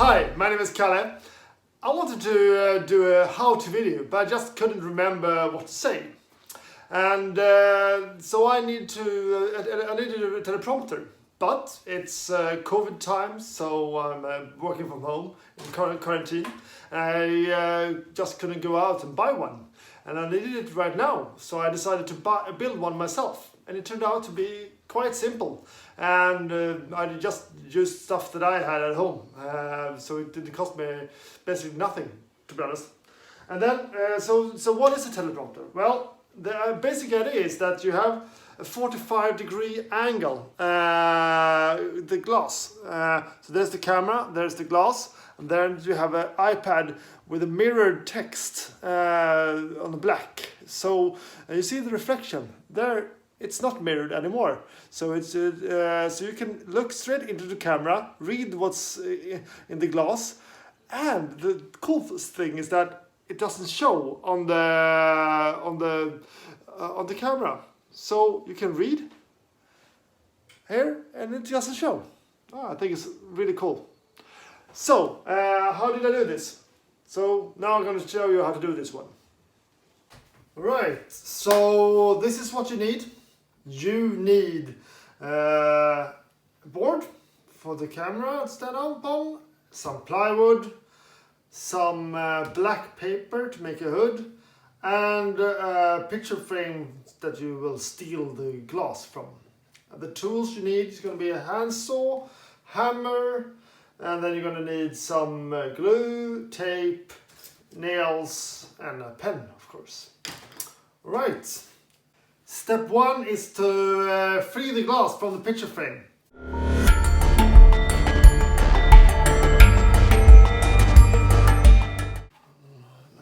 Hi, my name is Kalle. I wanted to do a how-to video, but I just couldn't remember what to say. And so I needed a teleprompter. But it's COVID times, so I'm working from home in quarantine. I just couldn't go out and buy one. And I needed it right now, so I decided to build one myself. And it turned out to be quite simple. And I just used stuff that I had at home. So it didn't cost me basically nothing, to be honest. And then, so what is a teleprompter? Well, the basic idea is that you have a 45-degree angle, the glass. So there's the camera, there's the glass, and then you have an iPad with a mirrored text on the black. So you see the reflection there. It's not mirrored anymore, so it's so you can look straight into the camera, read what's in the glass, and the coolest thing is that it doesn't show on the camera. So you can read here, and it doesn't show. I think it's really cool. So how did I do this? So now I'm going to show you how to do this one. Right. So this is what you need. You need a board for the camera to stand upon, some plywood, some black paper to make a hood, and a picture frame that you will steal the glass from. The tools you need is going to be a handsaw, hammer, and then you're going to need some glue, tape, nails, and a pen, of course. Right. Step 1 is to free the glass from the picture frame.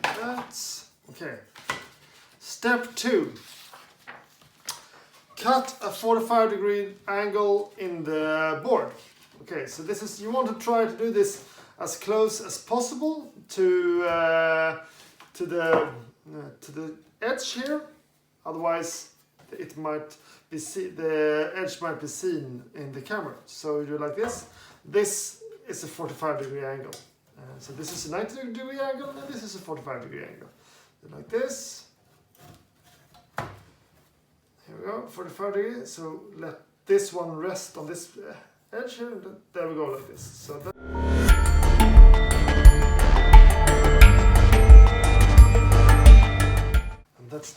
Like that. Okay. Step 2. Cut a 45-degree angle in the board. Okay, so this is, you want to try to do this as close as possible to the edge here. Otherwise, it might be the edge might be seen in the camera. So you do like this. This is a 45-degree angle. So this is a 90-degree angle, and this is a 45-degree angle. Do like this. Here we go, 45 degrees. So let this one rest on this edge here. And there we go, like this. So that. And let's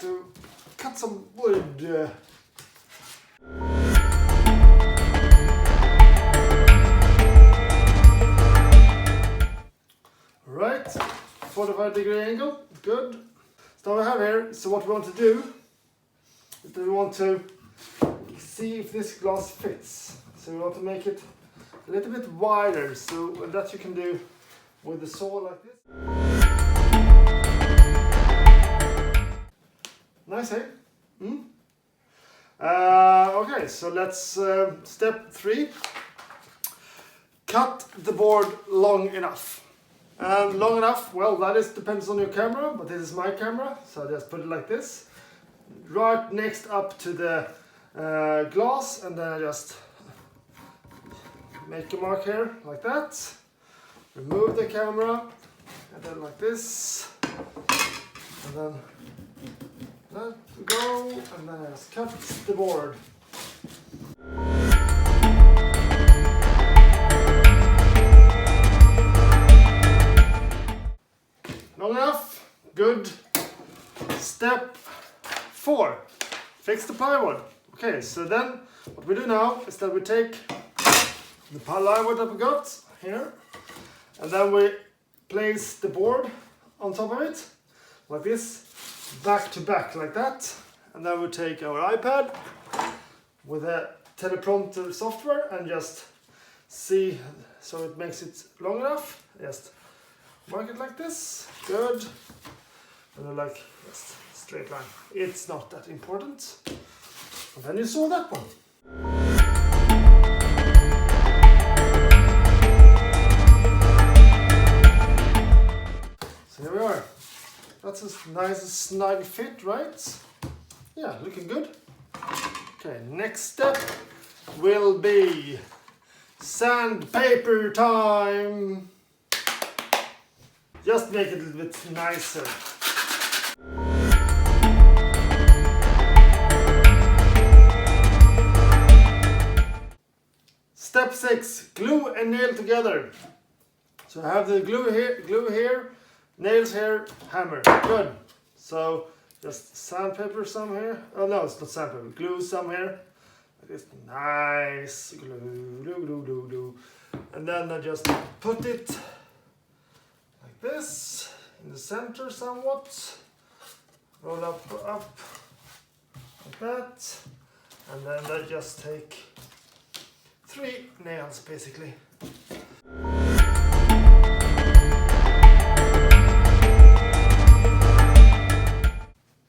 cut some wood. Right, 45-degree angle, good. So we have here, so what we want to do is that we want to see if this glass fits. So we want to make it a little bit wider, so that you can do with the saw like this. Nice, eh? Okay, so let's step 3. Cut the board long enough. And long enough, well, that depends on your camera, but this is my camera, so I just put it like this. Right next up to the glass, and then I just make a mark here, like that. Remove the camera, and then like this. And then let go, and then I just cut the board. Long enough, good. Step 4, fix the plywood. Okay, so then what we do now is that we take the plywood that we got here, and then we place the board on top of it, like this, back to back like that. And then we take our iPad with a teleprompter software and just see, so it makes it long enough. Just mark it like this, good. And then like just straight line. It's not that important. And then you saw that one. So here we are. That's a nice snug fit, right? Yeah, looking good. Okay, next step will be sandpaper time. just make it a little bit nicer. Step 6, glue and nail together. So I have the glue here, nails here, hammer. Good. So just sandpaper some here. Oh no, it's not sandpaper. Glue some here. It's nice. Glue. And then I just put it like this in the center somewhat. Roll up like that. And then I just take 3 nails basically.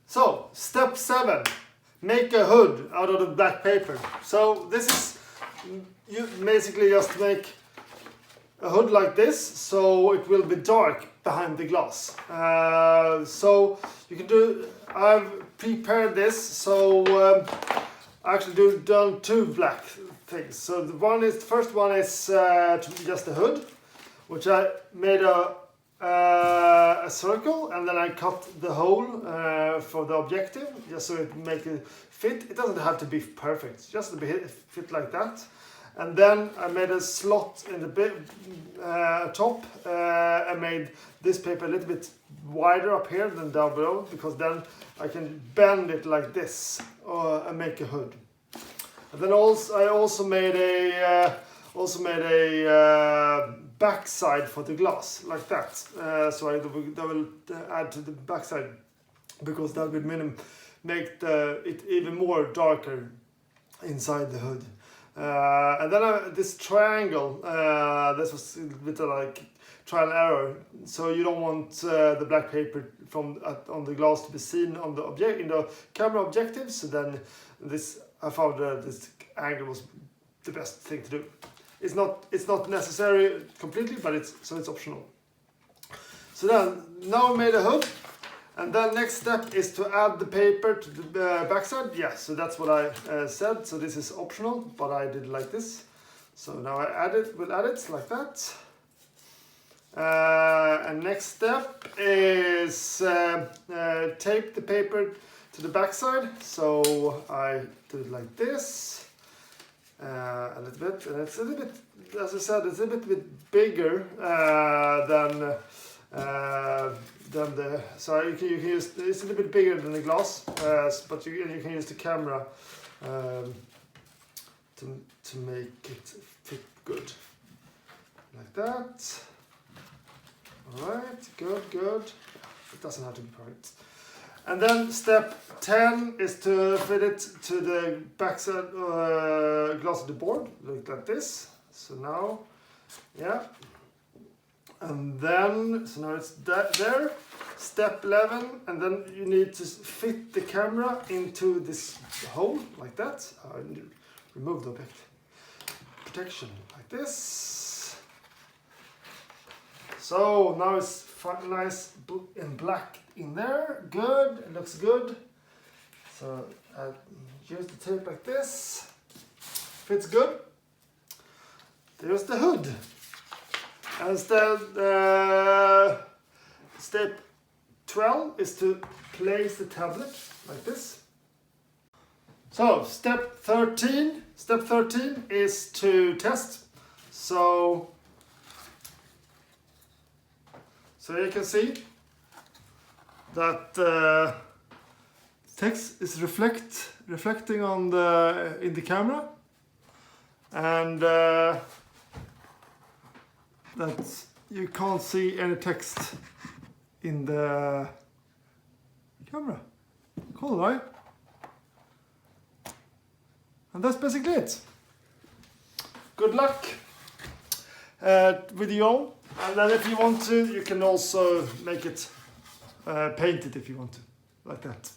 So, step 7, make a hood out of the black paper. So this is, you basically just make a hood like this, so it will be dark behind the glass. So you can do, I've prepared this, so I actually done 2 black things. So the first one is just a hood, which I made a circle, and then I cut the hole for the objective, just so it make it fit. It doesn't have to be perfect, just to be fit like that. And then I made a slot in the top. I made this paper a little bit wider up here than down below, because then I can bend it like this and make a hood. And then I also made a backside for the glass like that. So I will add to the backside, because that will make it even more darker inside the hood. And then this triangle, this was a bit like trial and error. So you don't want the black paper on the glass to be seen on the in the camera objective. So then I found this angle was the best thing to do. It's not necessary completely, but it's optional. So then now I made a hood. And then next step is to add the paper to the backside. Yeah, so that's what I said. So this is optional, but I did like this. So now we'll add it like that. And next step is tape the paper to the backside. So I do it like this. A little bit, and it's a little bit, as I said, it's a little bit bigger than the, so you can use, it's a little bit bigger than the glass, but you can use the camera to make it fit good, like that. All right, good. It doesn't have to be perfect. And then step 10 is to fit it to the backside glass of the board, like this. So now, yeah. And then, so now it's there, step 11, and then you need to fit the camera into this hole, like that. Remove the object. Protection, like this. So now it's nice and black in there. Good, it looks good. So I use the tape like this. Fits good. There's the hood. And step 12 is to place the tablet like this. So step 13 is to test. So you can see that text is reflecting on in the camera, and that you can't see any text in the camera. Cool, right? And that's basically it. Good luck with your own. And then if you want to, you can also make it paint it if you want to, like that.